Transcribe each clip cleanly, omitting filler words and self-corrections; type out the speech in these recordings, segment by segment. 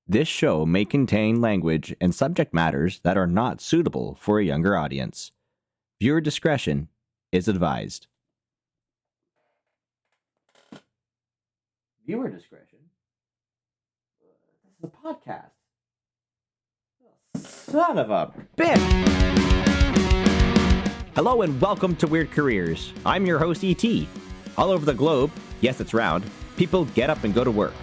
This show may contain language and subject matters that are not suitable for a younger audience. Viewer discretion is advised. Viewer discretion? This is a podcast. Son of a bitch! Hello and welcome to Weird Careers. I'm your host, E.T. All over the globe, yes, it's round, people get up and go to work.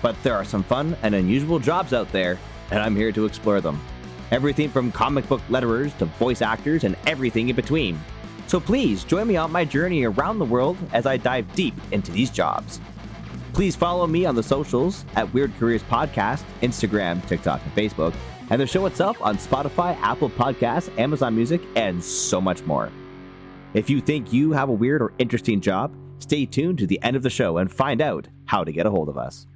But there are some fun and unusual jobs out there, and I'm here to explore them. Everything from comic book letterers to voice actors and everything in between. So please join me on my journey around the world as I dive deep into these jobs. Please follow me on the socials at Weird Careers Podcast, Instagram, TikTok, and Facebook, and the show itself on Spotify, Apple Podcasts, Amazon Music, and so much more. If you think you have a weird or interesting job, stay tuned to the end of the show and find out how to get a hold of us.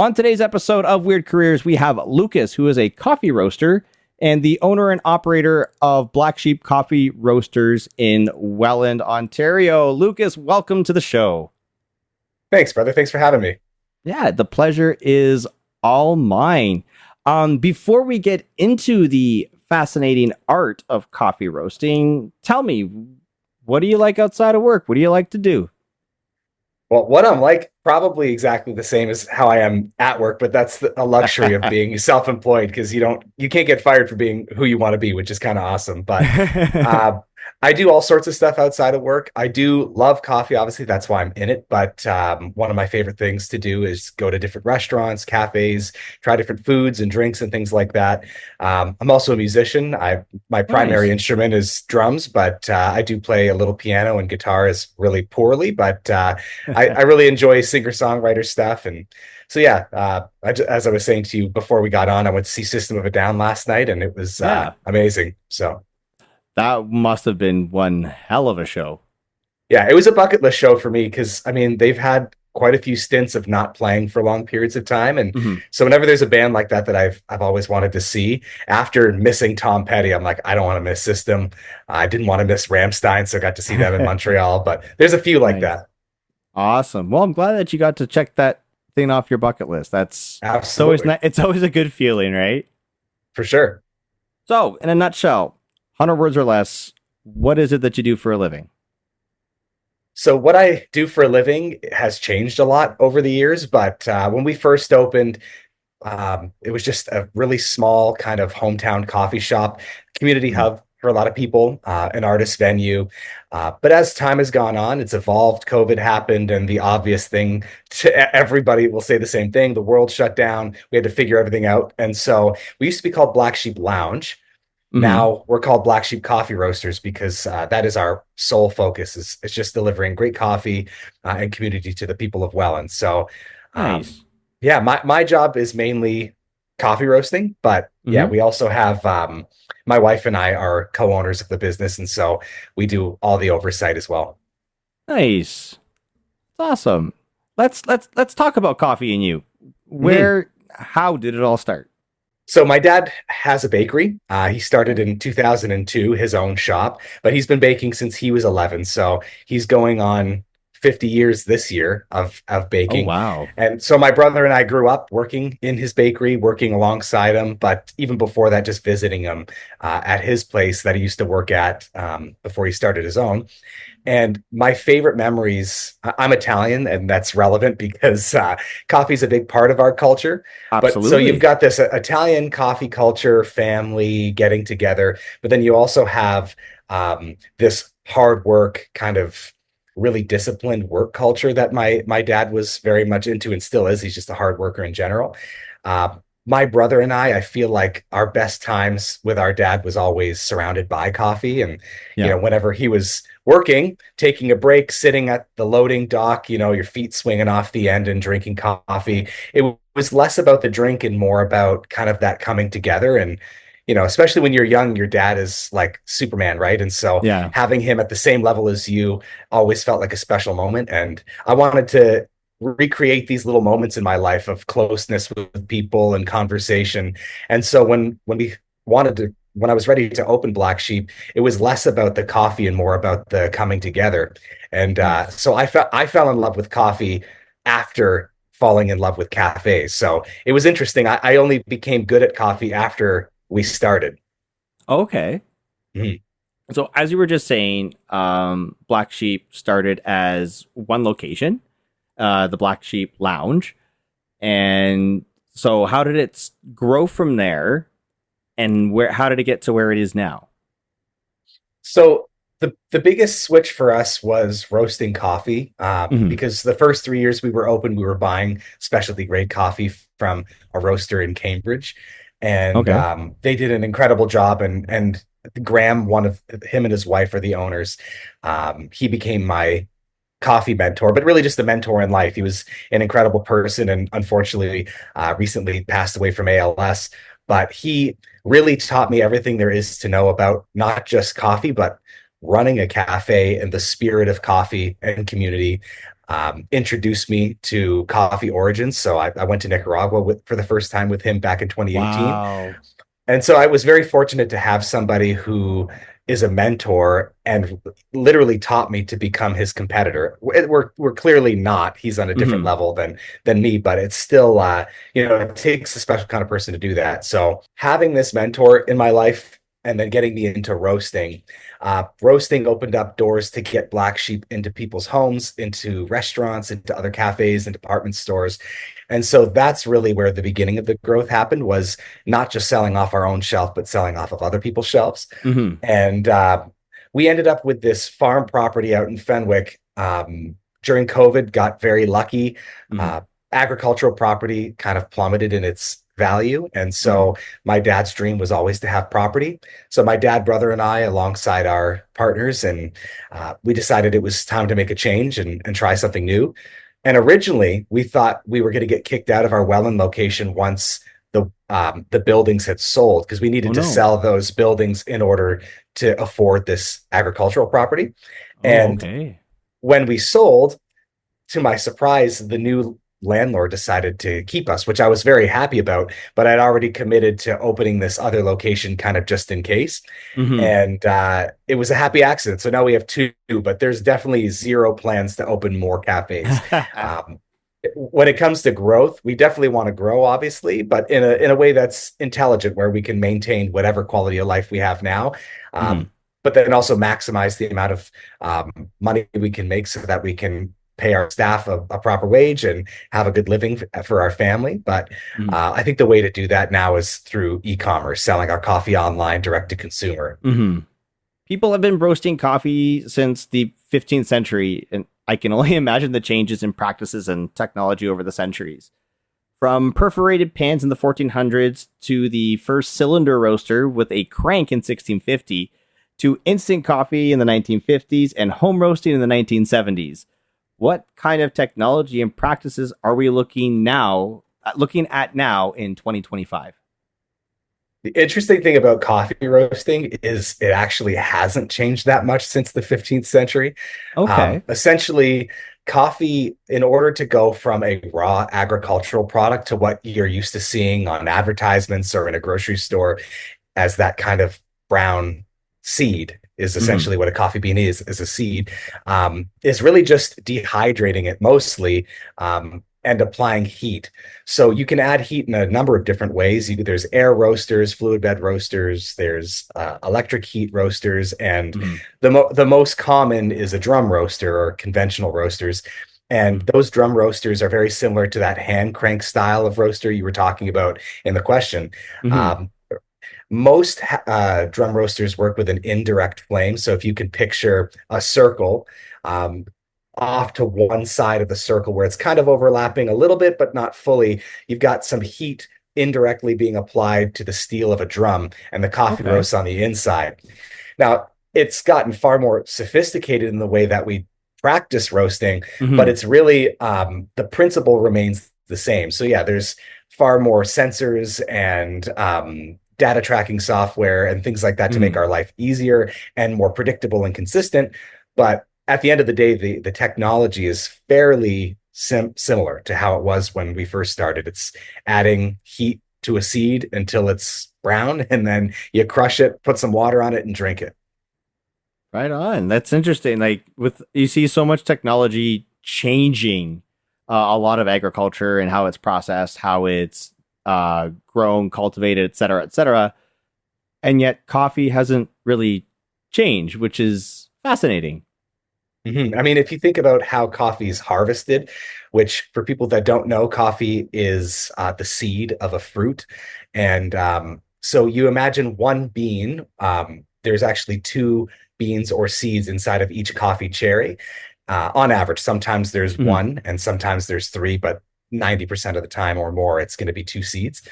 On today's episode of Weird Careers, we have Lucas, who is a coffee roaster and the owner and operator of Black Sheep Coffee Roasters in Welland, Ontario. Lucas, welcome to the show. Thanks, brother. Thanks for having me. Yeah, the pleasure is all mine. Before we get into the fascinating art of coffee roasting, tell me, what do you like outside of work? What do you like to do? Well, what I'm like, probably exactly the same as how I am at work, but that's a luxury of being self-employed because you can't get fired for being who you want to be, which is kind of awesome. But I do all sorts of stuff outside of work. I do love coffee, obviously, that's why I'm in it. But one of my favorite things to do is go to different restaurants, cafes, try different foods and drinks and things like that. I'm also a musician. My primary instrument is drums, but I do play a little piano and guitar is really poorly, but I really enjoy singer-songwriter stuff. And so, yeah, as I was saying to you before we got on, I went to see System of a Down last night, and it was amazing. So that must have been one hell of a show. Yeah, it was a bucket list show for me because, I mean, they've had quite a few stints of not playing for long periods of time. And so whenever there's a band like that I've always wanted to see, after missing Tom Petty, I'm like, I don't want to miss System. I didn't want to miss Rammstein, so I got to see them in Montreal. But there's a few like that. Awesome. Well, I'm glad that you got to check that thing off your bucket list. That's absolutely. It's always a good feeling, right? For sure. So, in a nutshell, 100 words or less, what is it that you do for a living? So what I do for a living has changed a lot over the years, but when we first opened, it was just a really small kind of hometown coffee shop, community hub for a lot of people, an artist venue. But as time has gone on, it's evolved. COVID happened, and the obvious thing to everybody will say the same thing. The world shut down. We had to figure everything out. And so we used to be called Black Sheep Lounge. Now we're called Black Sheep Coffee Roasters because that is our sole focus. It's just delivering great coffee and community to the people of Welland. So, nice. Yeah, my job is mainly coffee roasting, but yeah, we also have my wife and I are co-owners of the business, and so we do all the oversight as well. Nice, that's awesome. Let's talk about coffee and you. How did it all start? So my dad has a bakery. He started in 2002, his own shop, but he's been baking since he was 11. So he's going on 50 years this year of baking. Oh, wow. And so my brother and I grew up working in his bakery, working alongside him, but even before that, just visiting him at his place that he used to work at before he started his own. And my favorite memories, I'm Italian, and that's relevant because coffee is a big part of our culture. Absolutely. But so you've got this Italian coffee culture, family getting together, but then you also have this hard work kind of really disciplined work culture that my dad was very much into and still is. He's just a hard worker in general. My brother and I feel like our best times with our dad was always surrounded by coffee. And, you know, whenever he was working, taking a break, sitting at the loading dock, you know, your feet swinging off the end and drinking coffee, it was less about the drink and more about kind of that coming together. And, you know, especially when you're young, your dad is like Superman, right? And so having him at the same level as you always felt like a special moment. And I wanted to recreate these little moments in my life of closeness with people and conversation. And so when I was ready to open Black Sheep, it was less about the coffee and more about the coming together. And so I fell in love with coffee after falling in love with cafes. So it was interesting. I only became good at coffee after we started. Okay. Mhm. So as you were just saying, Black Sheep started as one location, the Black Sheep Lounge, and so how did it grow from there, and where how did it get to where it is now? So the biggest switch for us was roasting coffee, Hmm. because the first 3 years we were open, we were buying specialty grade coffee from a roaster in Cambridge, and Okay. they did an incredible job. And Graham, one of him and his wife are the owners. He became my coffee mentor, but really just a mentor in life. He was an incredible person, and unfortunately, recently passed away from ALS. But he really taught me everything there is to know about not just coffee, but running a cafe and the spirit of coffee and community. Introduced me to coffee origins. So I went to Nicaragua for the first time with him back in 2018. Wow. And so I was very fortunate to have somebody who is a mentor and literally taught me to become his competitor. We're clearly not. He's on a different Hmm. level than me, but it's still it takes a special kind of person to do that. So having this mentor in my life and then getting me into roasting. Roasting opened up doors to get Black Sheep into people's homes, into restaurants, into other cafes and department stores. And so that's really where the beginning of the growth happened, was not just selling off our own shelf, but selling off of other people's shelves. Hmm. And we ended up with this farm property out in Fenwick. During COVID, got very lucky. Hmm. Uh, Agricultural property kind of plummeted in its value. And Hmm. so my dad's dream was always to have property. So my dad, brother, and I, alongside our partners, and we decided it was time to make a change and try something new. And originally, we thought we were going to get kicked out of our Welland location once the buildings had sold, because we Oh needed to no. sell those buildings in order to afford this agricultural property. Oh, And okay. when we sold, to my surprise, the new landlord decided to keep us, which I was very happy about. But I'd already committed to opening this other location kind of just in case. Hmm. And it was a happy accident. So now we have two, but there's definitely zero plans to open more cafes. Um, when it comes to growth, we definitely want to grow, obviously, but in a way that's intelligent, where we can maintain whatever quality of life we have now, Hmm. but then also maximize the amount of money we can make, so that we can pay our staff a proper wage and have a good living for our family. But Hmm. I think the way to do that now is through e-commerce, selling our coffee online, direct to consumer. Hmm. People have been roasting coffee since the 15th century, and I can only imagine the changes in practices and technology over the centuries. From perforated pans in the 1400s to the first cylinder roaster with a crank in 1650 to instant coffee in the 1950s and home roasting in the 1970s. What kind of technology and practices are we looking at now in 2025? The interesting thing about coffee roasting is it actually hasn't changed that much since the 15th century. Okay. Essentially, coffee, in order to go from a raw agricultural product to what you're used to seeing on advertisements or in a grocery store as that kind of brown seed, is Hmm. essentially what a coffee bean is a seed, is really just dehydrating it mostly, and applying heat. So you can add heat in a number of different ways. There's air roasters, fluid bed roasters, there's electric heat roasters, and Hmm. the most common is a drum roaster or conventional roasters. And Hmm. those drum roasters are very similar to that hand crank style of roaster you were talking about in the question. Hmm. Um, Most drum roasters work with an indirect flame. So if you can picture a circle, um, off to one side of the circle where it's kind of overlapping a little bit, but not fully, you've got some heat indirectly being applied to the steel of a drum, and the coffee Okay. roasts on the inside. Now, it's gotten far more sophisticated in the way that we practice roasting, but Hmm. it's really, the principle remains the same. So yeah, there's far more sensors and data tracking software and things like that to make Hmm. our life easier and more predictable and consistent. But at the end of the day, the technology is fairly similar to how it was when we first started. It's adding heat to a seed until it's brown, and then you crush it, put some water on it, and drink it. Right on. That's interesting. Like with you see so much technology changing a lot of agriculture and how it's processed, how it's grown, cultivated, et cetera, et cetera. And yet coffee hasn't really changed, which is fascinating. I mean, if you think about how coffee is harvested, which for people that don't know, coffee is the seed of a fruit. And so you imagine one bean, there's actually two beans or seeds inside of each coffee cherry. On average, sometimes there's Hmm. one and sometimes there's three, but 90% of the time or more, it's going to be two seeds.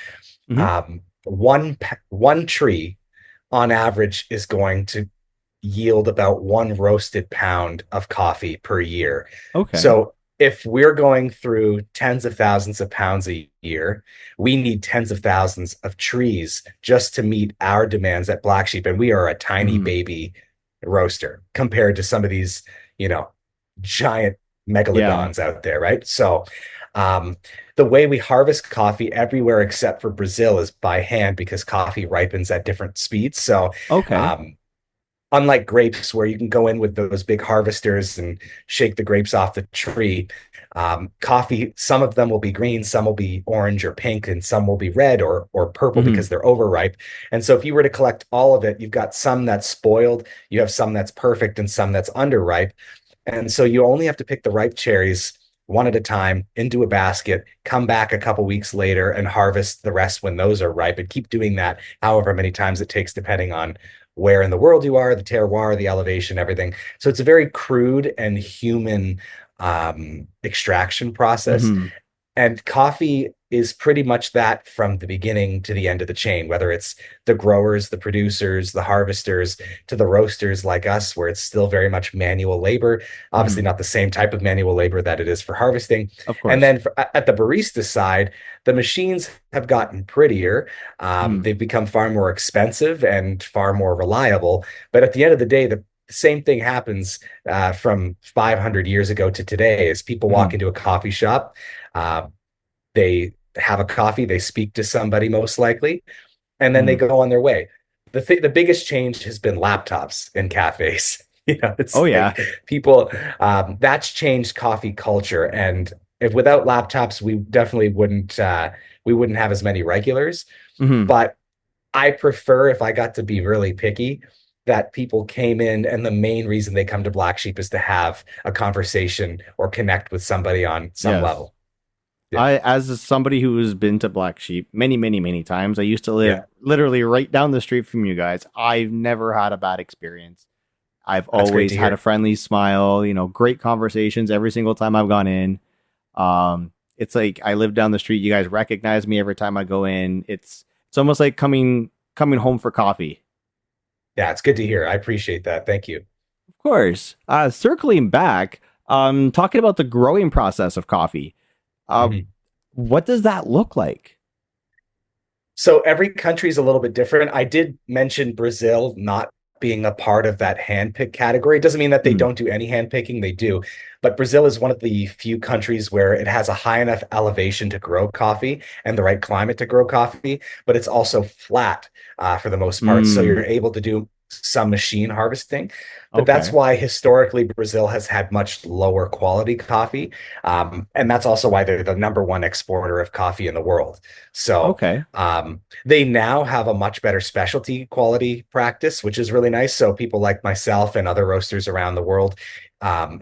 Hmm. One tree on average is going to yield about one roasted pound of coffee per year. Okay. So if we're going through tens of thousands of pounds a year, we need tens of thousands of trees just to meet our demands at Black Sheep. And we are a tiny Hmm. baby roaster compared to some of these, you know, giant Yeah. megalodons out there, right? So um, the way we harvest coffee everywhere except for Brazil is by hand because coffee ripens at different speeds. So Okay. um, unlike grapes where you can go in with those big harvesters and shake the grapes off the tree, coffee, some of them will be green, some will be orange or pink, and some will be red or purple Hmm. because they're overripe. And so if you were to collect all of it, you've got some that's spoiled, you have some that's perfect, and some that's underripe. And so you only have to pick the ripe cherries one at a time into a basket, come back a couple weeks later and harvest the rest when those are ripe and keep doing that however many times it takes, depending on where in the world you are, the terroir, the elevation, everything. So it's a very crude and human extraction process. Hmm. And coffee is pretty much that from the beginning to the end of the chain, whether it's the growers, the producers, the harvesters, to the roasters like us, where it's still very much manual labor. Obviously, Hmm. not the same type of manual labor that it is for harvesting. Of And course. then at the barista side, the machines have gotten prettier. Hmm. They've become far more expensive and far more reliable. But at the end of the day, the same thing happens from 500 years ago to today as people walk Hmm. into a coffee shop. Uh, they have a coffee, they speak to somebody most likely, and then they Hmm. go on their way. The biggest change has been laptops in cafes. Oh It's yeah. like people that's changed coffee culture. And if without laptops, we wouldn't have as many regulars. Hmm. But I prefer, if I got to be really picky, that people came in and the main reason they come to Black Sheep is to have a conversation or connect with somebody on some Yes. level. Yeah. As somebody who has been to Black Sheep many, many, many times, I used to live Yeah. literally right down the street from you guys. I've never had a bad experience. I've That's great always to had a hear. friendly smile, great conversations every single time I've gone in. It's like I live down the street. You guys recognize me every time I go in. It's almost like coming home for coffee. Yeah, it's good to hear. I appreciate that. Thank you. Of course. Circling back, talking about the growing process of coffee. Uh, Mhm. what does that look like? So every country is a little bit different. I did mention Brazil not being a part of that handpick category. It doesn't mean that they Mm, don't do any handpicking, they do. But Brazil is one of the few countries where it has a high enough elevation to grow coffee and the right climate to grow coffee, but it's also flat for the most part. So you're mm, able to do some machine harvesting. But that's okay. why historically Brazil has had much lower quality coffee. And that's also why they're the number one exporter of coffee in the world. So Okay. they now have a much better specialty quality practice, which is really nice. So people like myself and other roasters around the world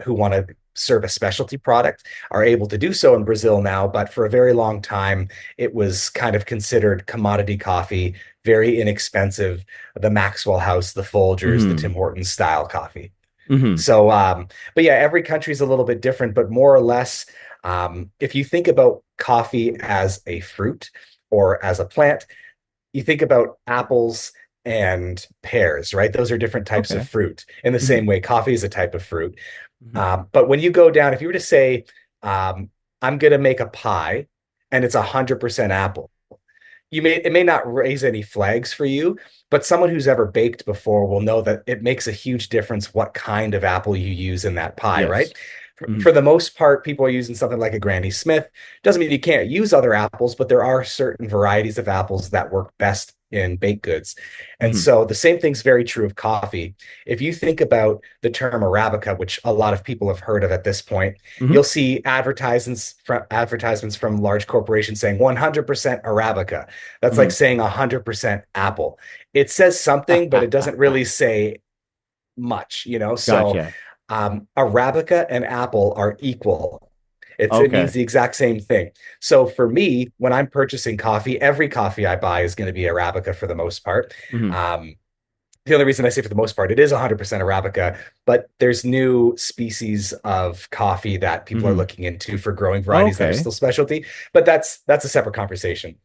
who want to serve a specialty product are able to do so in Brazil now. But for a very long time, it was kind of considered commodity coffee, very inexpensive, the Maxwell House, the Folgers, the Tim Hmm. Hortons style coffee. Hmm. So, but yeah, every country is a little bit different, but more or less, if you think about coffee as a fruit or as a plant, you think about apples and pears, right? Those are different types of Okay. fruit. In the Hmm. same way, coffee is a type of fruit. Hmm. But when you go down, if you were to say, um, I'm going to make a pie and it's 100% apple, it may not raise any flags for you, but someone who's ever baked before will know that it makes a huge difference what kind of apple you use in that pie, Yes. right? Hmm. For the most part, people are using something like a Granny Smith. Doesn't mean you can't use other apples, but there are certain varieties of apples that work best in baked goods. And Hmm. so the same thing's very true of coffee. If you think about the term Arabica, which a lot of people have heard of at this point, Hmm. you'll see advertisements from large corporations saying 100% Arabica. That's like Hmm. saying 100% Apple. It says something, but it doesn't really say much, you know? So Gotcha. Arabica and Apple are equal. It means Okay. the exact same thing. So for me, when I'm purchasing coffee, every coffee I buy is going to be Arabica for the most part. Hmm. Um, the only reason I say for the most part, it is 100% Arabica, but there's new species of coffee that people are Hmm. looking into for growing varieties that are Okay. still specialty. But that's a separate conversation.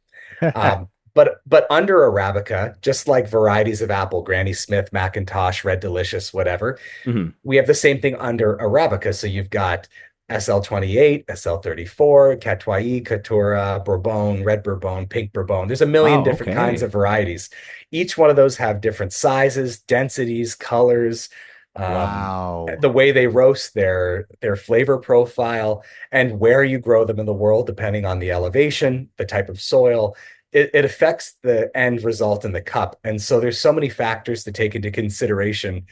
But under Arabica, just like varieties of apple, Granny Smith, Macintosh, Red Delicious, whatever, Hmm. we have the same thing under Arabica. So you've got SL28, SL34, Catois, Caturra, Bourbon, Red Bourbon, Pink Bourbon. There's a million Wow. different kinds Okay. of varieties. Each one of those have different sizes, densities, colors, um, Wow. the way they roast, their flavor profile, and where you grow them in the world, depending on the elevation, the type of soil. It affects the end result in the cup. And so there's so many factors to take into consideration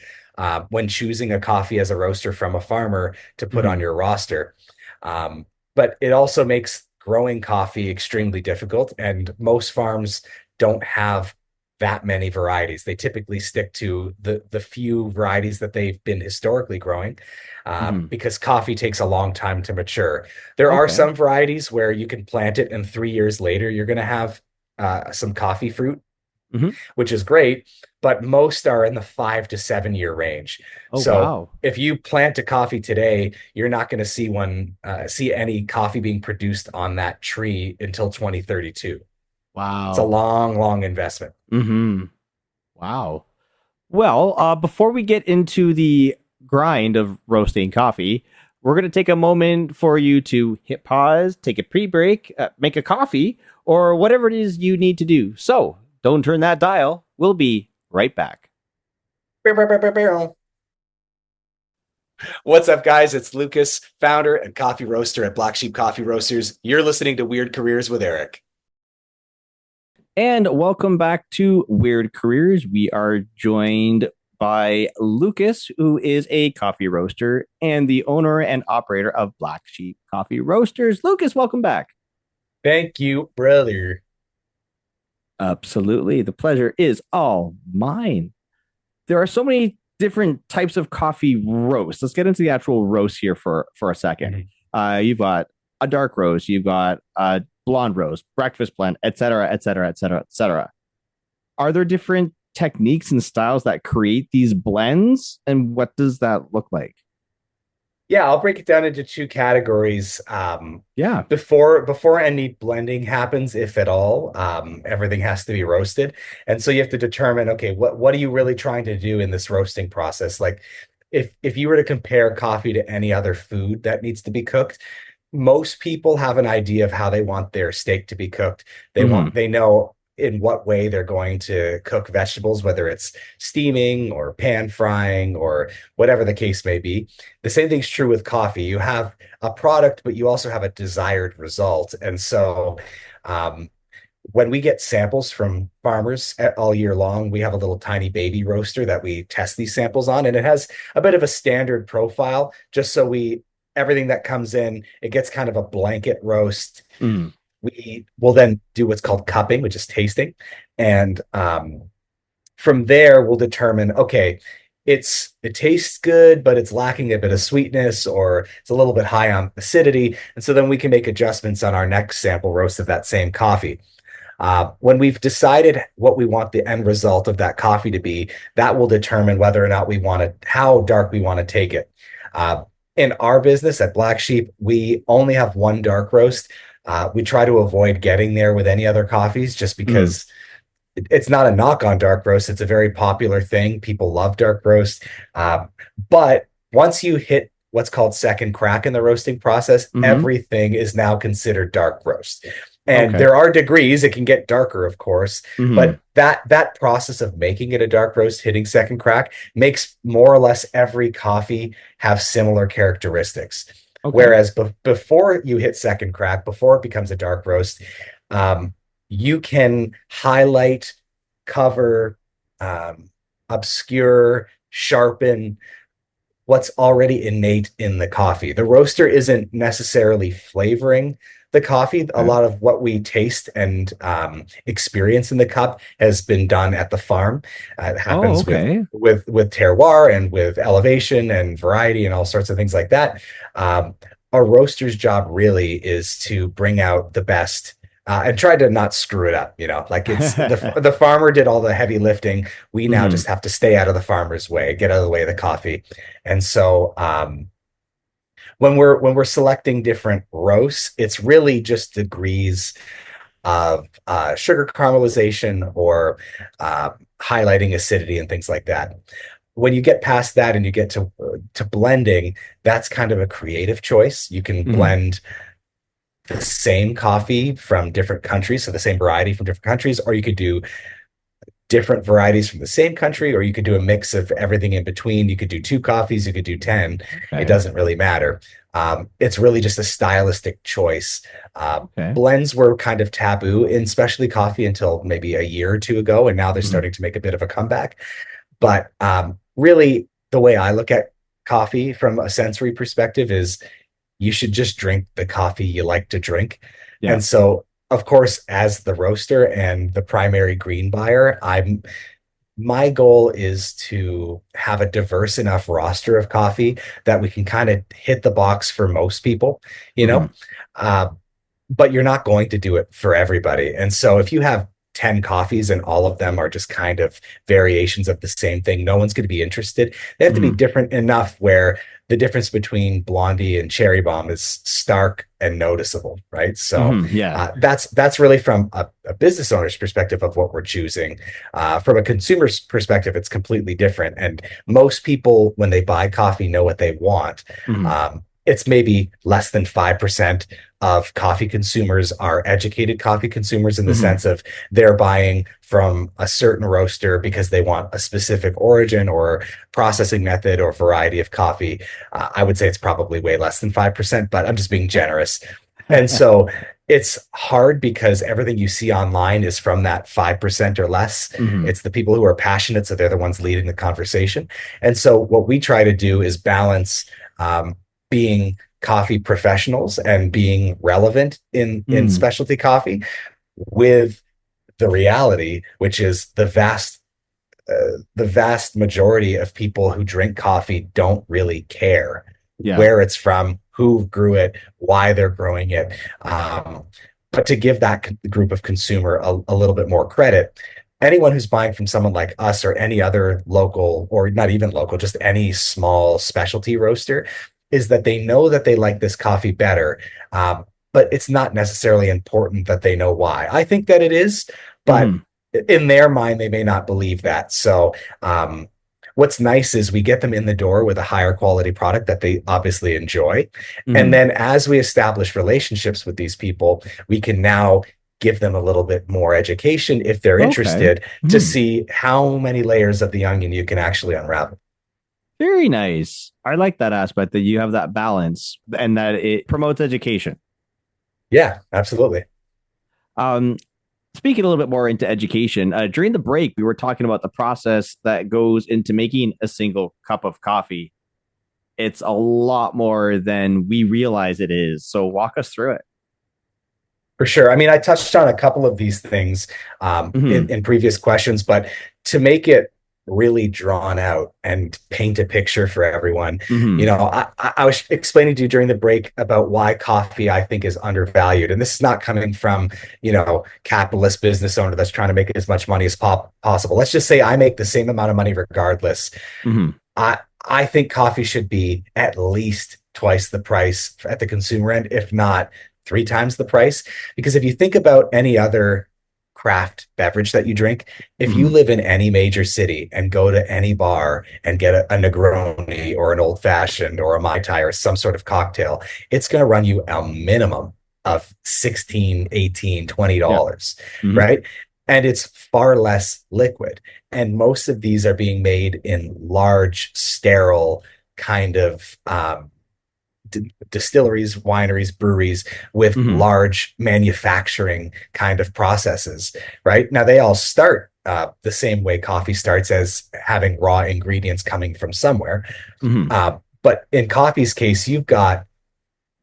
when choosing a coffee as a roaster from a farmer to put on Hmm. your roster. But it also makes growing coffee extremely difficult, and most farms don't have that many varieties. They typically stick to the few varieties that they've been historically growing Hmm. because coffee takes a long time to mature. There are Okay. some varieties where you can plant it, and 3 years later, you're going to have some coffee fruit, Hmm. which is great, but most are in the 5 to 7 year range. Oh, So wow. if you plant a coffee today, you're not going to see any coffee being produced on that tree until 2032. It's a Wow. long, long investment. Hmm. Wow. Well, before we get into the grind of roasting coffee, we're going to take a moment for you to hit pause, take a pre break, make a coffee, or whatever it is you need to do. So don't turn that dial. We'll be right back. What's up, guys? It's Lucas, founder and coffee roaster at Black Sheep Coffee Roasters. You're listening to Weird Careers with Eric. And welcome back to Weird Careers. We are joined by Lucas, who is a coffee roaster and the owner and operator of Black Sheep Coffee Roasters. Lucas, welcome back. Thank you, brother. Absolutely. The pleasure is all mine. There are so many different types of coffee roast. Let's get into the actual roast here for a second. Mhm. You've got a dark roast, you've got a blonde roast, breakfast blend, etc., etc., etc., etc. Are there different techniques and styles that create these blends, and what does that look like? Yeah, I'll break it down into two categories. Yeah. Before any blending happens, if at all, everything has to be roasted. And so you have to determine, okay, what are you really trying to do in this roasting process? Like if you were to compare coffee to any other food that needs to be cooked, most people have an idea of how they want their steak to be cooked. Mm-hmm. They know in what way they're going to cook vegetables, whether it's steaming or pan frying or whatever the case may be. The same thing's true with coffee. You have a product, but you also have a desired result. And so, um, when we get samples from farmers all year long, we have a little tiny baby roaster that we test these samples on, and it has a bit of a standard profile, just so we everything that comes in, it gets kind of a blanket roast. Mm-hmm. We will then do what's called cupping, which is tasting, and from there we'll determine, okay, it tastes good, but it's lacking a bit of sweetness, or it's a little bit high on acidity, and so then we can make adjustments on our next sample roast of that same coffee. When we've decided what we want the end result of that coffee to be, that will determine whether or not how dark we want to take it. Uh, in our business at Black Sheep, we only have one dark roast. We try to avoid getting there with any other coffees just Mm-hmm. because it's not a knock on dark roast. It's a very popular thing. People love dark roast. But once you hit what's called second crack in the roasting process, Mm-hmm. everything is now considered dark roast. And Okay. there are degrees. It can get darker, of course, Mm-hmm. but that process of making it a dark roast, hitting second crack, makes more or less every coffee have similar characteristics. Okay. Whereas before you hit second crack, before it becomes a dark roast, um, you can highlight cover, um, obscure, sharpen what's already innate in the coffee. The roaster isn't necessarily flavoring the coffee. A Okay. lot of what we taste and experience in the cup has been done at the farm. It Oh, happens okay. with terroir and with elevation and variety and all sorts of things like that. Um, a roaster's job really is to bring out the best. And try to not screw it up, like it's the farmer did all the heavy lifting. We now Hmm. just have to stay out of the farmer's way, get out of the way of the coffee. And so when we're selecting different roasts, it's really just degrees of sugar caramelization or uh, highlighting acidity and things like that. When you get past that and you get to blending, that's kind of a creative choice. You can Hmm. blend the same coffee from different countries, so the same variety from different countries, or you could do different varieties from the same country, or you could do a mix of everything in between. You could do two coffees, you could do 10. It Okay. doesn't really matter. It's really just a stylistic choice. Okay. Blends were kind of taboo in specialty coffee until maybe a year or two ago, and now they're Hmm. starting to make a bit of a comeback. But really, the way I look at coffee from a sensory perspective is you should just drink the coffee you like to drink. Yeah. And so, of course, as the roaster and the primary green buyer, my goal is to have a diverse enough roster of coffee that we can kind of hit the box for most people, you Hmm. know. Uh, but you're not going to do it for everybody. And so if you have 10 coffees and all of them are just kind of variations of the same thing, no one's going to be interested. They have to be Hmm. different enough where the difference between Blondie and Cherry Bomb is stark and noticeable, right? So Hmm. Yeah. that's really from a business owner's perspective of what we're choosing. From a consumer's perspective, it's completely different. And most people, when they buy coffee, know what they want. Hmm. It's maybe less than 5% of coffee consumers are educated coffee consumers in the Hmm. sense of they're buying from a certain roaster because they want a specific origin or processing method or variety of coffee. I would say it's probably way less than 5%, but I'm just being generous. And so it's hard because everything you see online is from that 5% or less. Hmm. It's the people who are passionate, so they're the ones leading the conversation. And so what we try to do is balance um, being coffee professionals and being relevant in Hmm. specialty coffee with the reality, which is the vast majority of people who drink coffee don't really care Yeah. where it's from, who grew it, why they're growing it. Um, but to give that group of consumer a little bit more credit, anyone who's buying from someone like us or any other local, or not even local, just any small specialty roaster, is that they know that they like this coffee better. But it's not necessarily important that they know why. I think that it is, but Hmm. in their mind, they may not believe that. So, what's nice is we get them in the door with a higher quality product that they obviously enjoy. And Hmm. then as we establish relationships with these people, we can now give them a little bit more education if they're Okay. interested to Hmm. see how many layers of the onion you can actually unravel. Very nice. I like that aspect that you have that balance and that it promotes education. Yeah, absolutely. Um, Speaking a little bit more into education, during the break, we were talking about the process that goes into making a single cup of coffee. It's a lot more than we realize it is. So walk us through it. For sure. I mean, I touched on a couple of these things Hmm. in previous questions, but to make it really drawn out and paint a picture for everyone, Hmm. I was explaining to you during the break about why coffee I think is undervalued, and this is not coming from capitalist business owner that's trying to make as much money as possible. Let's just say I make the same amount of money regardless. Hmm. I think coffee should be at least twice the price at the consumer end, if not three times the price. Because if you think about any other craft beverage that you drink, if you Hmm. live in any major city and go to any bar and get a Negroni or an old fashioned or a Mai Tai or some sort of cocktail, it's going to run you a minimum of 16, 18, Yeah. $20, Hmm. right? And it's far less liquid. And most of these are being made in large, sterile kind of distilleries, wineries, breweries with Hmm. large manufacturing kind of processes, right? Now they all start the same way coffee starts as having raw ingredients coming from somewhere. Hmm. But in coffee's case, you've got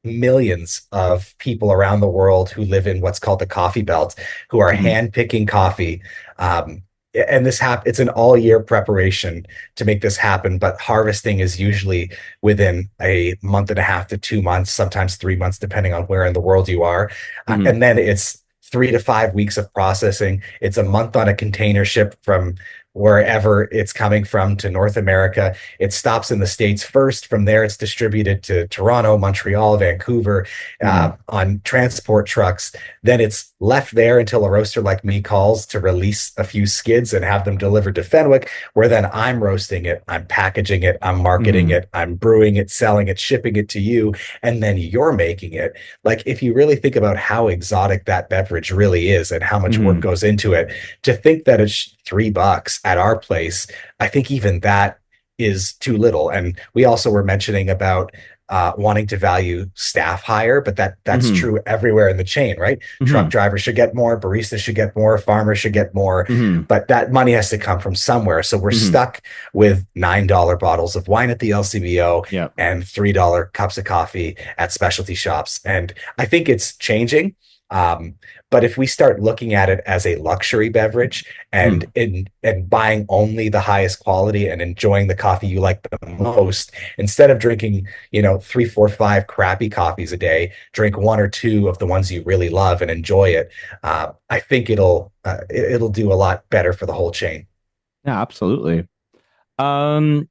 millions of people around the world who live in what's called the coffee belt, who are Hmm. hand picking coffee. Um, and it's an all year preparation to make this happen, but harvesting is usually within a month and a half to 2 months, sometimes 3 months, depending on where in the world you are. Hmm. And then it's 3 to 5 weeks of processing. It's a month on a container ship from wherever it's coming from to North America. It stops in the States first. From there, it's distributed to Toronto, Montreal, Vancouver, Hmm. on transport trucks. Then it's left there until a roaster like me calls to release a few skids and have them delivered to Fenwick, where then I'm roasting it, I'm packaging it, I'm marketing Hmm. it, I'm brewing it, selling it, shipping it to you, and then you're making it. Like, if you really think about how exotic that beverage really is and how much work Hmm. goes into it, to think that it's $3 at our place, I think even that is too little. And we also were mentioning about wanting to value staff hire, but that's Hmm. true everywhere in the chain, right? Truck Hmm. drivers should get more, baristas should get more, farmers should get more, Hmm. but that money has to come from somewhere. So we're Hmm. stuck with $9 bottles of wine at the LCBO Yeah. and $3 cups of coffee at specialty shops. And I think it's changing. Um, but if we start looking at it as a luxury beverage and Hmm. buying only the highest quality and enjoying the coffee you like the most, instead of drinking, 3, 4, 5 crappy coffees a day, drink one or two of the ones you really love and enjoy it. I think it'll do a lot better for the whole chain. Yeah, absolutely. Um,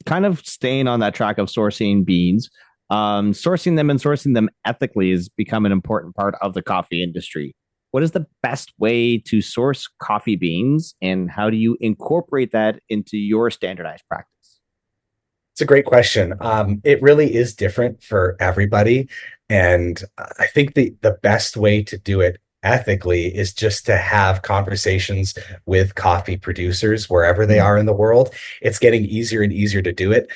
Kind of staying on that track of sourcing beans, sourcing them and sourcing them ethically has become an important part of the coffee industry. What is the best way to source coffee beans, and how do you incorporate that into your standardized practice? It's a great question. It really is different for everybody. And I think the best way to do it ethically is just to have conversations with coffee producers wherever they Mm-hmm. are in the world. It's getting easier and easier to do it.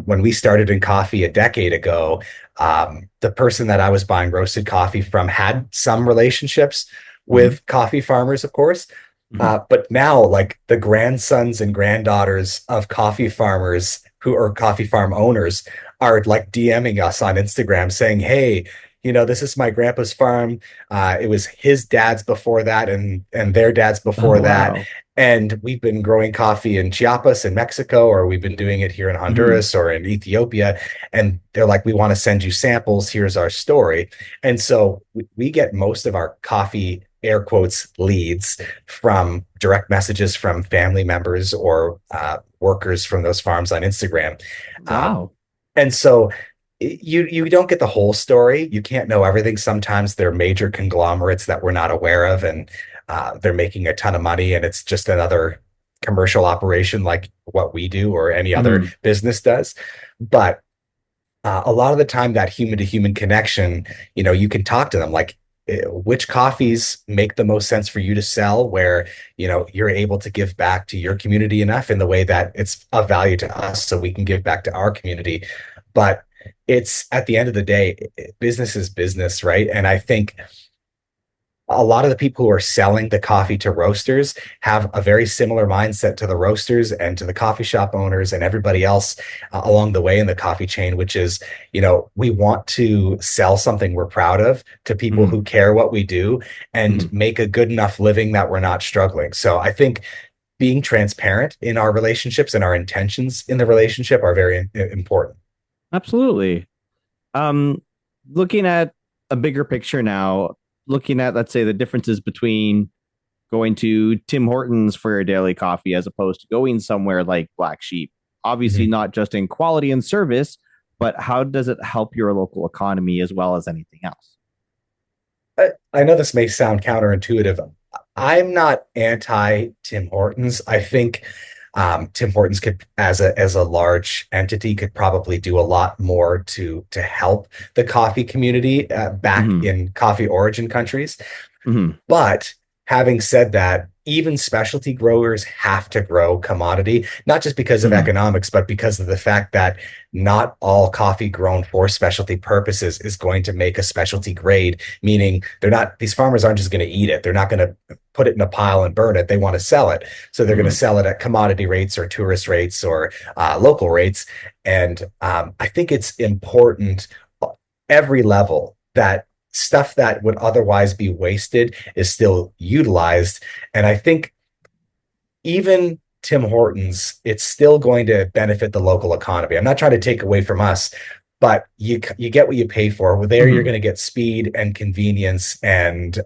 When we started in coffee a decade ago, the person that I was buying roasted coffee from had some relationships Mm-hmm. with coffee farmers, of course. Mm-hmm. But now, like, the grandsons and granddaughters of coffee farmers who are coffee farm owners are like DMing us on Instagram saying, "Hey, this is my grandpa's farm. It was his dad's before that, and their dad's Oh, before that, wow. and we've been growing coffee in Chiapas in Mexico, or we've been doing it here in Mm-hmm. Honduras or in Ethiopia." And they're like, "We want to send you samples. Here's our story." And so we get most of our coffee air quotes leads from direct messages from family members or workers from those farms on Instagram. Um, Wow. and so you don't get the whole story. You can't know everything. Sometimes they're major conglomerates that we're not aware of, and they're making a ton of money, and it's just another commercial operation like what we do or any other Mm-hmm. business does. But a lot of the time, that human to human connection, you can talk to them like, which coffees make the most sense for you to sell, where you're able to give back to your community enough in the way that it's of value to us so we can give back to our community. But it's, at the end of the day, business is business, right? And I think a lot of the people who are selling the coffee to roasters have a very similar mindset to the roasters and to the coffee shop owners and everybody else along the way in the coffee chain, which is, we want to sell something we're proud of to people Mm-hmm. who care what we do Mm-hmm. and make a good enough living that we're not struggling. So I think being transparent in our relationships and our intentions in the relationship are very important. Absolutely. Um, Looking at a bigger picture now, looking at, let's say, the differences between going to Tim Hortons for your daily coffee as opposed to going somewhere like Black Sheep. Obviously, Mhm. not just in quality and service, but how does it help your local economy as well as anything else? I know this may sound counterintuitive. I'm not anti Tim Hortons. I think Tim Hortons could, as a large entity, could probably do a lot more to help the coffee community back Mm-hmm. in coffee origin countries. Mm-hmm. But having said that, even specialty growers have to grow commodity, not just because of Mhm. economics, but because of the fact that not all coffee grown for specialty purposes is going to make a specialty grade, meaning these farmers aren't just going to eat it. They're not going to put it in a pile and burn it. They want to sell it. So they're going to Mhm. sell it at commodity rates or tourist rates or local rates. And I think it's important every level that stuff that would otherwise be wasted is still utilized. And I think even Tim Hortons, it's still going to benefit the local economy. I'm not trying to take away from us, but you get what you pay for. There, you're Mhm. going to get speed and convenience and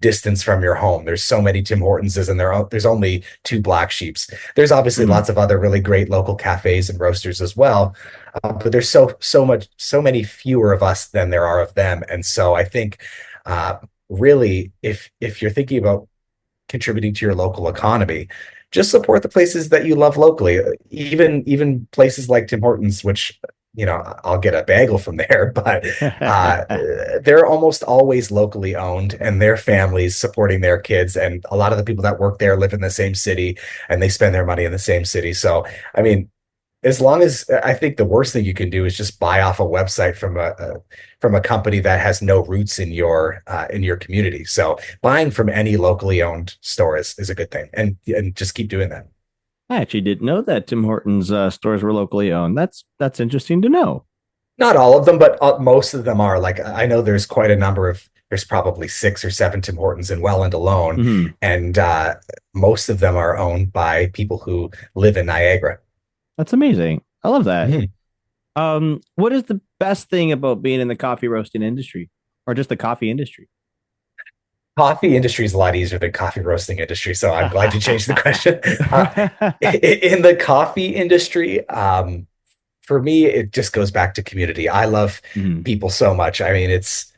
distance from your home. There's so many Tim Hortonses, and there's only two Black Sheeps. There's obviously Mhm. lots of other really great local cafes and roasters as well, but there's so many fewer of us than there are of them. And so I think, uh, really, if you're thinking about contributing to your local economy, just support the places that you love locally. Even places like Tim Hortons, which I'll get a bagel from there, but uh, they're almost always locally owned, and their families supporting their kids. And a lot of the people that work there live in the same city, and they spend their money in the same city. So, I mean, as long as I think the worst thing you can do is just buy off a website from a company that has no roots in your community. So buying from any locally owned store is a good thing, and just keep doing that. I actually didn't know that Tim Hortons stores were locally owned. That's interesting to know. Not all of them, but most of them are. Like, I know there's quite a number of. There's probably 6 or 7 Tim Hortons in Welland alone, Mhm. and most of them are owned by people who live in Niagara. That's amazing. I love that. Mhm. What is the best thing about being in the coffee roasting industry, or just the coffee industry? Coffee industry is a lot easier than coffee roasting industry, so I'm glad you changed the question. Uh, in the coffee industry, for me, it just goes back to community. I love Mhm. people so much. I mean, it's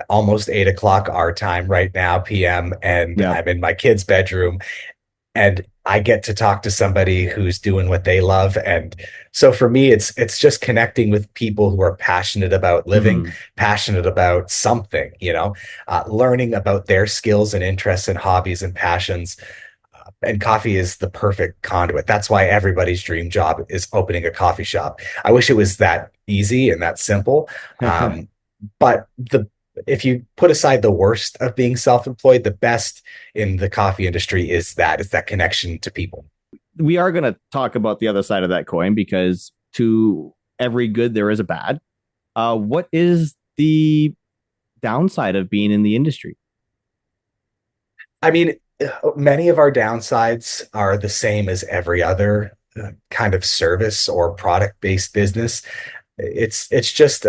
almost 8 o'clock our time right now, PM, and Yep. I'm in my kid's bedroom, and I get to talk to somebody who's doing what they love. And so for me, it's just connecting with people who are passionate about living, Mhm. passionate about something, learning about their skills and interests and hobbies and passions. And coffee is the perfect conduit. That's why everybody's dream job is opening a coffee shop. I wish it was that easy and that simple. But if you put aside the worst of being self-employed, the best in the coffee industry is that connection to people. We are going to talk about the other side of that coin because to every good there is a bad. What is the downside of being in the industry? I mean, many of our downsides are the same as every other kind of service or product-based business. It's just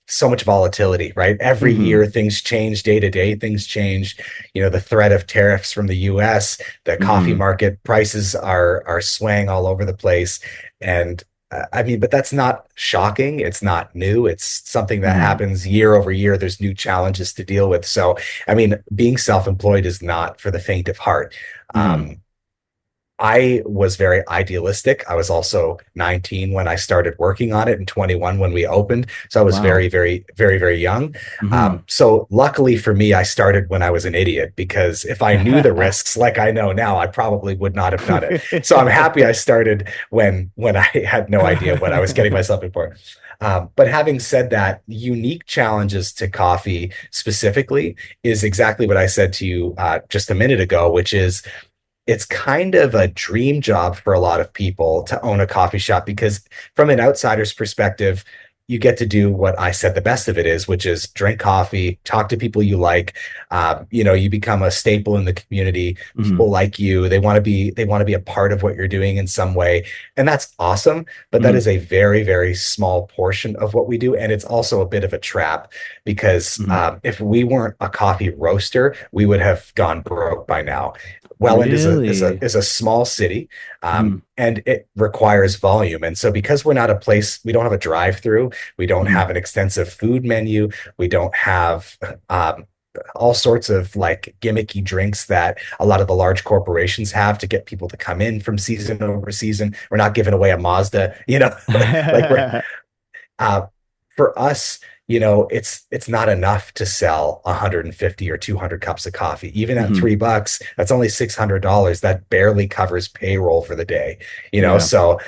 so much volatility, right? Every Mm-hmm. year things change, day to day things change. The threat of tariffs from the US, the coffee Mm-hmm. market prices are swaying all over the place. And I mean, but that's not shocking. It's not new. It's something that Mm-hmm. happens year over year. There's new challenges to deal with. So, I mean, being self-employed is not for the faint of heart. Mm-hmm. Um, I was very idealistic. I was also 19 when I started working on it and 21 when we opened. So I was Wow. very, very, very, very young. Mm-hmm. So luckily for me, I started when I was an idiot because if I knew the risks like I know now, I probably would not have done it. So I'm happy I started when I had no idea what I was getting myself in for. But having said that, unique challenges to coffee specifically is exactly what I said to you just a minute ago, which is it's kind of a dream job for a lot of people to own a coffee shop because from an outsider's perspective, you get to do what I said the best of it is, which is drink coffee, talk to people you like. You become a staple in the community. Mm-hmm. People like you. They want to be a part of what you're doing in some way. And that's awesome. But that Mm-hmm. is a very, very small portion of what we do. And it's also a bit of a trap because Mm-hmm. if we weren't a coffee roaster, we would have gone broke by now. Welland Really? is a small city, Mm-hmm. and it requires volume. And so, because we're not a place, we don't have a drive-through, we don't Mm-hmm. have an extensive food menu, we don't have all sorts of like gimmicky drinks that a lot of the large corporations have to get people to come in from season over season. We're not giving away a Mazda, like we're uh, for us. it's not enough to sell 150 or 200 cups of coffee. Even at Hmm. $3, that's only $600. That barely covers payroll for the day. Yeah. So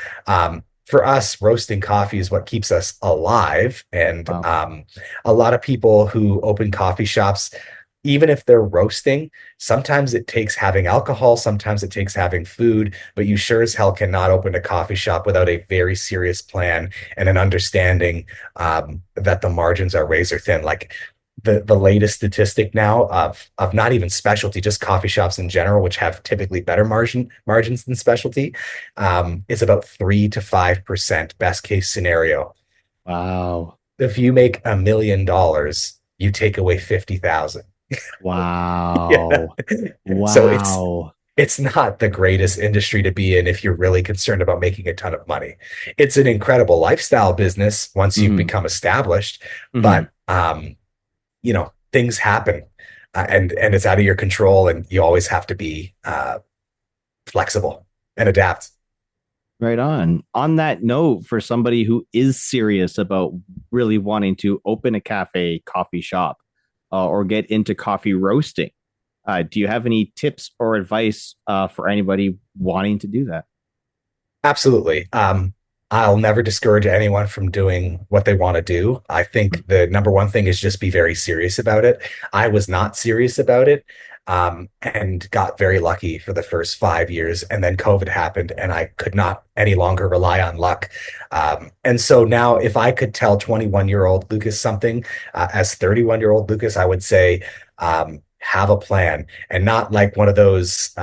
for us, roasting coffee is what keeps us alive. And Wow. a lot of people who open coffee shops, even if they're roasting, sometimes it takes having alcohol, sometimes it takes having food, but you sure as hell cannot open a coffee shop without a very serious plan and an understanding that the margins are razor thin. Like the latest statistic now of not even specialty, just coffee shops in general, which have typically better margins than specialty, is about 3 to 5% best case scenario. Wow. If you make $1 million, you take away 50,000. Yeah. Wow. So it's Wow. it's not the greatest industry to be in if you're really concerned about making a ton of money. It's an incredible lifestyle business once you've Hmm. become established, Hmm. but things happen, and it's out of your control, and you always have to be flexible and adapt. Right on. On that note, for somebody who is serious about really wanting to open a cafe, coffee shop, or get into coffee roasting, do you have any tips or advice for anybody wanting to do that? Absolutely. I'll never discourage anyone from doing what they want to do. I think the number one thing is just be very serious about it. I was not serious about it, and got very lucky for the first 5 years. And then COVID happened, and I could not any longer rely on luck. And so now, if I could tell 21-year-old Lucas something, as 31-year-old Lucas, I would say, have a plan and not like one of those,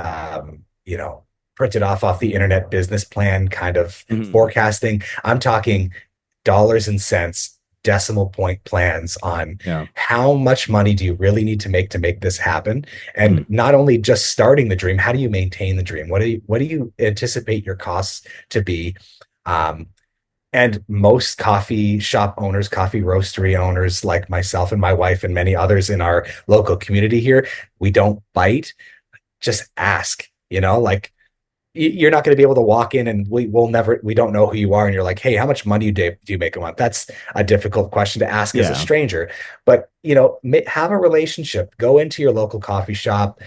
printed off the internet business plan kind of Hmm. forecasting. I'm talking dollars and cents, decimal point plans on Yeah. how much money do you really need to make this happen? And Hmm. not only just starting the dream, how do you maintain the dream? What do you anticipate your costs to be? Um, and most coffee shop owners, coffee roastery owners like myself and my wife and many others in our local community here, we don't bite, just ask, like you're not going to be able to walk in and we don't know who you are. And you're like, hey, how much money do you make a month? That's a difficult question to ask as a Yeah. stranger. But, have a relationship, go into your local coffee shop,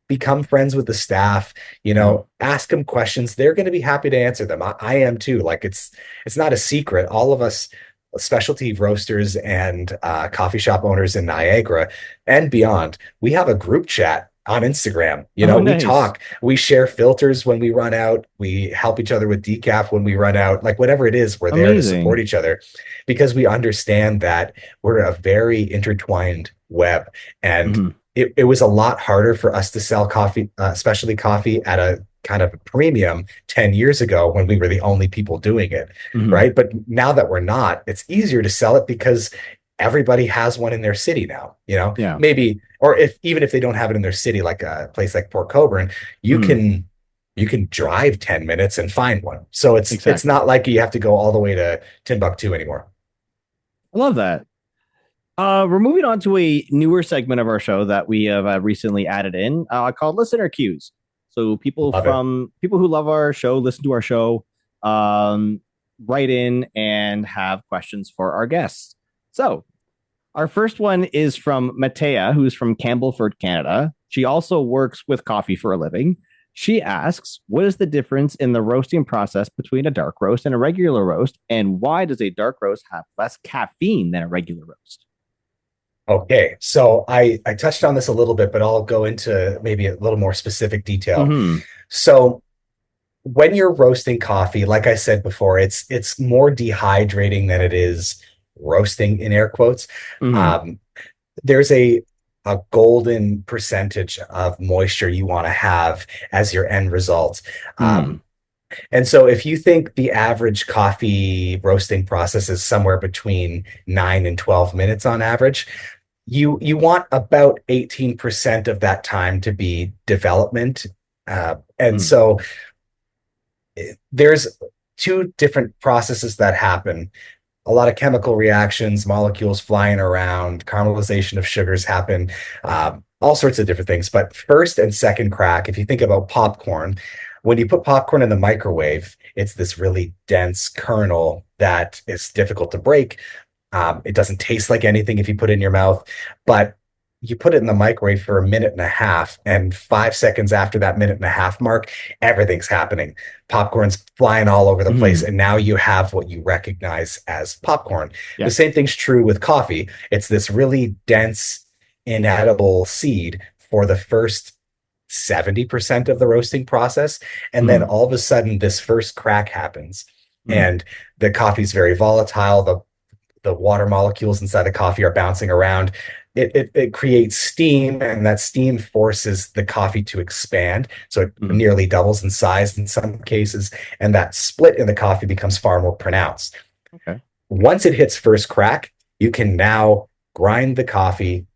become friends with the staff, Yeah. ask them questions. They're going to be happy to answer them. I am too. Like it's not a secret. All of us specialty roasters and coffee shop owners in Niagara and beyond, we have a group chat on Instagram. Oh, We nice. talk, we share filters when we run out, we help each other with decaf when we run out, like whatever it is, we're there to support Amazing. each other because we understand that we're a very intertwined web. And Hmm. it was a lot harder for us to sell coffee, specialty coffee at a kind of a premium 10 years ago when we were the only people doing it, Hmm. right? But now that we're not, it's easier to sell it because everybody has one in their city now, Yeah. maybe, or if even if they don't have it in their city, like a place like Port Coburn, you Hmm. can you can drive 10 minutes and find one. So it's Exactly. not like you have to go all the way to Timbuktu anymore. I love that. We're moving on to a newer segment of our show that we have recently added in called listener cues. So Love it. people who love our show, listen to our show, um, write in and have questions for our guests. So our first one is from Matea, who's from Campbellford, Canada. She also works with coffee for a living. She asks, what is the difference in the roasting process between a dark roast and a regular roast? And why does a dark roast have less caffeine than a regular roast? Okay, so I touched on this a little bit, but I'll go into maybe a little more specific detail. Mm-hmm. So when you're roasting coffee, like I said before, it's more dehydrating than it is roasting in air quotes. Mm-hmm. Um, there's a golden percentage of moisture you want to have as your end result. Mm-hmm. And so if you think the average coffee roasting process is somewhere between 9 and 12 minutes on average, you want about 18% of that time to be development. And Mm-hmm. so there's two different processes that happen. A lot of chemical reactions, molecules flying around, caramelization of sugars happen, all sorts of different things. But first and second crack, if you think about popcorn, when you put popcorn in the microwave, it's this really dense kernel that is difficult to break. It doesn't taste like anything if you put it in your mouth, but you put it in the microwave for a minute and a half, and 5 seconds after that minute and a half mark, everything's happening. Popcorn's flying all over the place, Mhm. and now you have what you recognize as popcorn. The Yep. same thing's true with coffee. It's this really dense, inedible seed for the first 70% of the roasting process. And then Mhm. all of a sudden, this first crack happens, Mhm. and the coffee's very volatile. The water molecules inside the coffee are bouncing around. It creates steam, and that steam forces the coffee to expand. So it Mhm. nearly doubles in size in some cases, and that split in the coffee becomes far more pronounced. Okay. Once it hits first crack, you can now grind the coffee,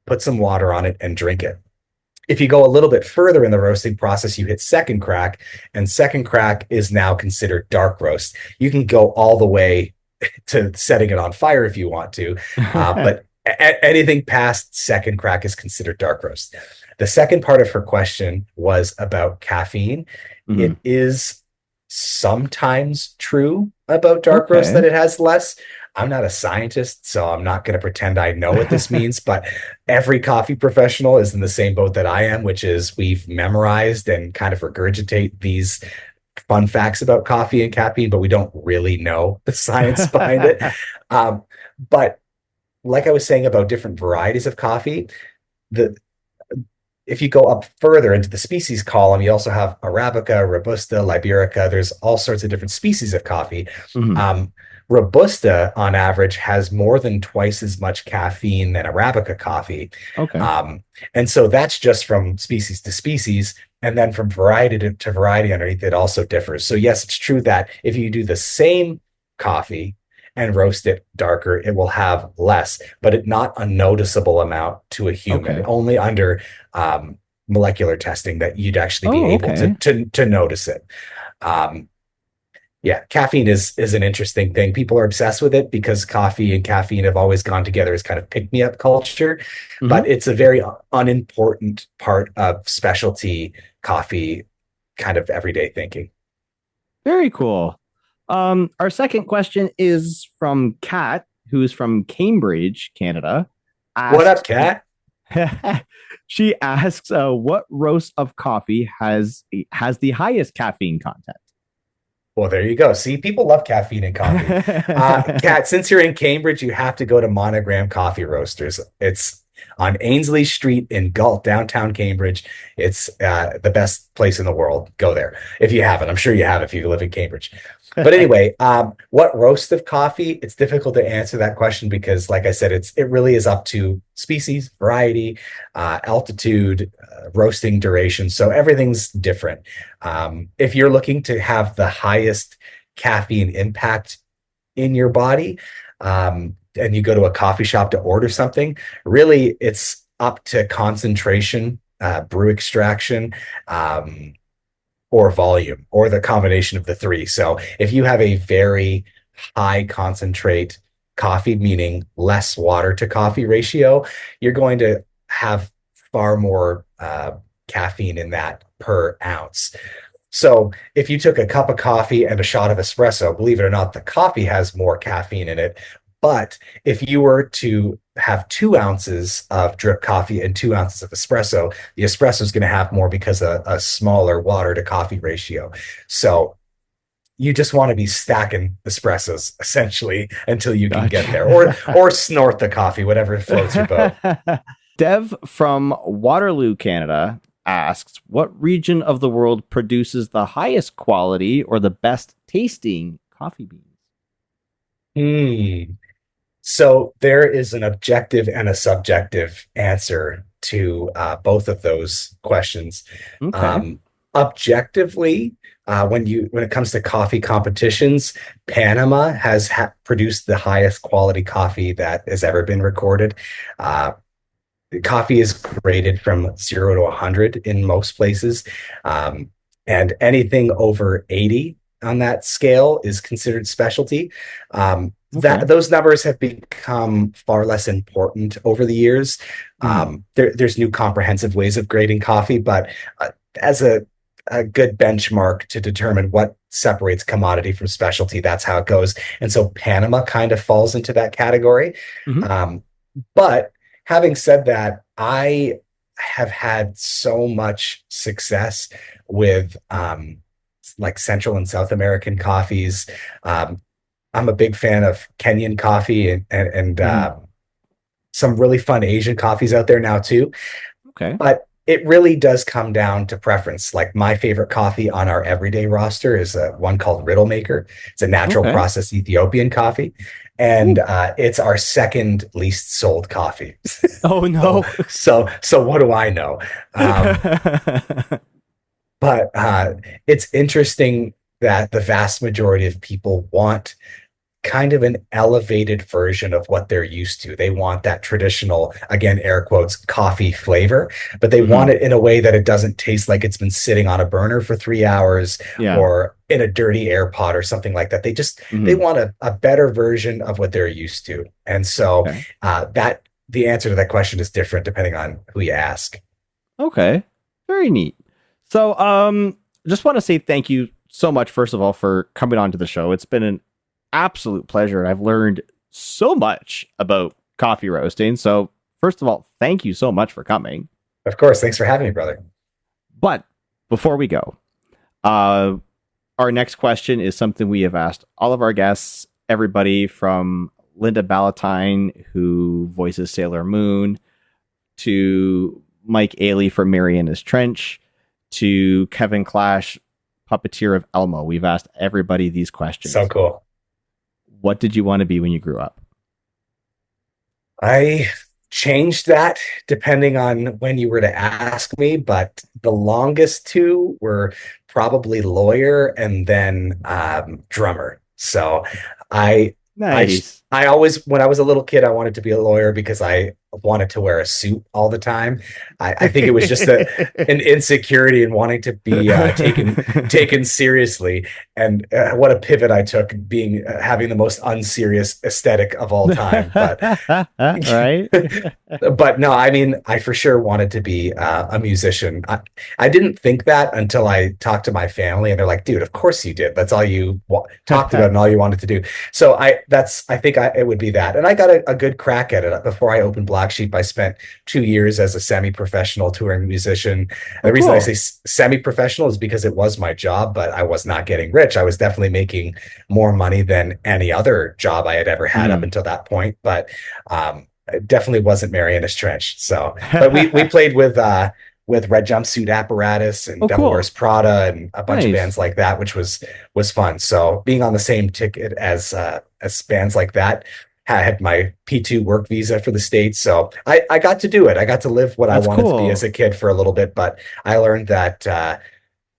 put some water on it, and drink it. If you go a little bit further in the roasting process, you hit second crack, and second crack is now considered dark roast. You can go all the way to setting it on fire if you want to, but anything past second crack is considered dark roast. The second part of her question was about caffeine. Mhm. It is sometimes true about dark roast that Okay. it has less. I'm not a scientist, so I'm not going to pretend I know what this means, but every coffee professional is in the same boat that I am, which is we've memorized and kind of regurgitate these fun facts about coffee and caffeine, but we don't really know the science behind it. Um, but like I was saying about different varieties of coffee, the if you go up further into the species column, you also have Arabica, Robusta, Liberica. There's all sorts of different species of coffee. Mhm. Um, Robusta, on average, has more than twice as much caffeine than Arabica coffee. Okay. Um, and so that's just from species to species. And then from variety to variety underneath, it also differs. So, yes, it's true that if you do the same coffee and roast it darker, it will have less, but not a noticeable amount to a human, Okay. only under molecular testing that you'd actually be Oh, able okay. to notice it. Um, yeah, caffeine is an interesting thing. People are obsessed with it because coffee and caffeine have always gone together as kind of pick me up culture, Mhm. but it's a very unimportant part of specialty coffee kind of everyday thinking. Very cool. Our second question is from Kat, who is from Cambridge, Canada. What up, Asks, Cat? she asks, what roast of coffee has the highest caffeine content? Well, there you go. See, people love caffeine and coffee. Kat, since you're in Cambridge, you have to go to Monogram Coffee Roasters. It's on Ainsley Street in Galt, downtown Cambridge. It's the best place in the world. Go there if you haven't. I'm sure you have if you live in Cambridge. But anyway, what roast of coffee? It's difficult to answer that question because, like I said, it really is up to species, variety, altitude, roasting duration. So everything's different. If you're looking to have the highest caffeine impact in your body, and you go to a coffee shop to order something, really it's up to concentration, brew extraction, um, or volume, or the combination of the three. So if you have a very high concentrate coffee, meaning less water to coffee ratio, you're going to have far more caffeine in that per ounce. So if you took a cup of coffee and a shot of espresso, believe it or not, the coffee has more caffeine in it. But if you were to have 2 ounces of drip coffee and 2 ounces of espresso, the espresso is going to have more because of a smaller water to coffee ratio. So you just want to be stacking espressos essentially until you can get there, Gotcha. or snort the coffee, whatever floats your boat. Dev from Waterloo, Canada asks, what region of the world produces the highest quality or the best tasting coffee beans? Hmm. So there is an objective and a subjective answer to both of those questions. Okay. Um, Objectively, when it comes to coffee competitions, Panama has produced the highest quality coffee that has ever been recorded. Uh, Coffee is graded from 0 to 100 in most places, um, and anything over 80 on that scale is considered specialty. Okay. That those numbers have become far less important over the years. Mhm. There's new comprehensive ways of grading coffee, but as a good benchmark to determine what separates commodity from specialty. That's how it goes. And so Panama kind of falls into that category. Hmm. But having said that, I have had so much success with like Central and South American coffees. Um, I'm a big fan of Kenyan coffee and Hmm. some really fun Asian coffees out there now too. Okay. But it really does come down to preference. Like my favorite coffee on our everyday roster is one called Riddle Maker. It's a natural Okay. process Ethiopian coffee, and Ooh. it's our second least sold coffee. Oh So, no. so what do I know? Um, but it's interesting that the vast majority of people want kind of an elevated version of what they're used to. They want that traditional, again, air quotes, coffee flavor, but they Hmm. want it in a way that it doesn't taste like it's been sitting on a burner for 3 hours Yeah. or in a dirty air pot or something like that. They Hmm. want a better version of what they're used to. And so Okay. that the answer to that question is different depending on who you ask. Okay. Very neat. So, just want to say thank you so much, first of all, for coming on to the show. It's been an absolute pleasure. I've learned so much about coffee roasting. So, first of all, thank you so much for coming. Of course. Thanks for having me, brother. But before we go, uh, our next question is something we have asked all of our guests, everybody from Linda Ballantyne, who voices Sailor Moon, to Mike Ailey from Mariana's Trench, to Kevin Clash, puppeteer of Elmo. We've asked everybody these So questions. cool. What did you want to be when you grew up? I changed that depending on when you were to ask me, but the longest two were probably lawyer and then drummer. So I I Nice. I always when I was a little kid, I wanted to be a lawyer because I wanted to wear a suit all the time. I think it was just an insecurity in wanting to be taken seriously. And what a pivot I took being having the most unserious aesthetic of all time. But Right? but no, I mean, I for sure wanted to be a musician. I didn't think that until I talked to my family, and they're like, "Dude, of course you did. That's all you talked about and all you wanted to do." So I think it would be that, and I got a good crack at it before I opened Black Sheep. I spent 2 years as a semi-professional touring musician. And Oh, the reason I cool. say semi-professional is because it was my job, but I was not getting rich. I was definitely making more money than any other job I had ever had up Mhm. until that point, but. It definitely wasn't Mariana's Trench. So, but we played with Red Jumpsuit Apparatus and Oh, Devil cool. Wears Prada and a bunch of Nice. bands like that, which was fun. So being on the same ticket as bands like that, I had my P2 work visa for the States. So I got to do it. I got to live what I That's wanted to be as cool. a kid for a little bit, but I learned that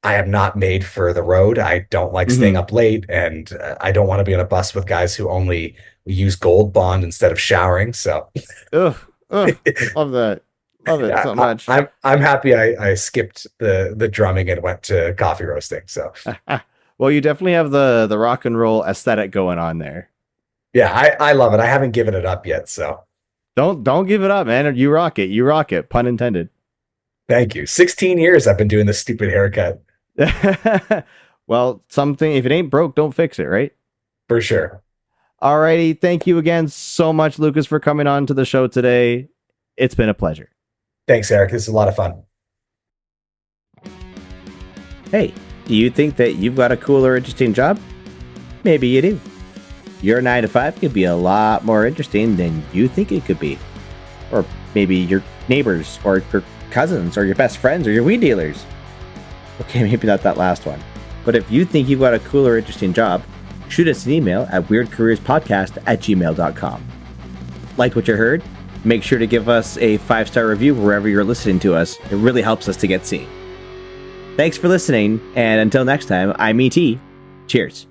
I am not made for the road. I don't like staying Hmm. up late, and I don't want to be on a bus with guys who only use Gold Bond instead of showering. So Ugh. Ugh. Love that. Love it yeah, so much. I'm happy I skipped the drumming and went to coffee roasting. So Well, you definitely have the rock and roll aesthetic going on there. yeah, I love it. I haven't given it up yet. So Don't give it up, man. You rock it. You rock it. Pun intended. thank you. 16 years I've been doing this stupid haircut Well, something if it ain't broke, don't fix it, right? for sure. Alrighty. Thank you again so much, Lucas, for coming on to the show today. It's been a pleasure. Thanks, Eric. This is a lot of fun. Hey, do you think that you've got a cool or interesting job? Maybe you do. Your 9 to 5 could be a lot more interesting than you think it could be. Or maybe your neighbors, or your cousins, or your best friends, or your weed dealers. Okay, maybe not that last one. But if you think you've got a cool or interesting job, shoot us an email at weirdcareerspodcast@gmail.com. Like what you heard? Make sure to give us a 5-star review wherever you're listening to us. It really helps us to get seen. Thanks for listening, and until next time, I'm ET. Cheers.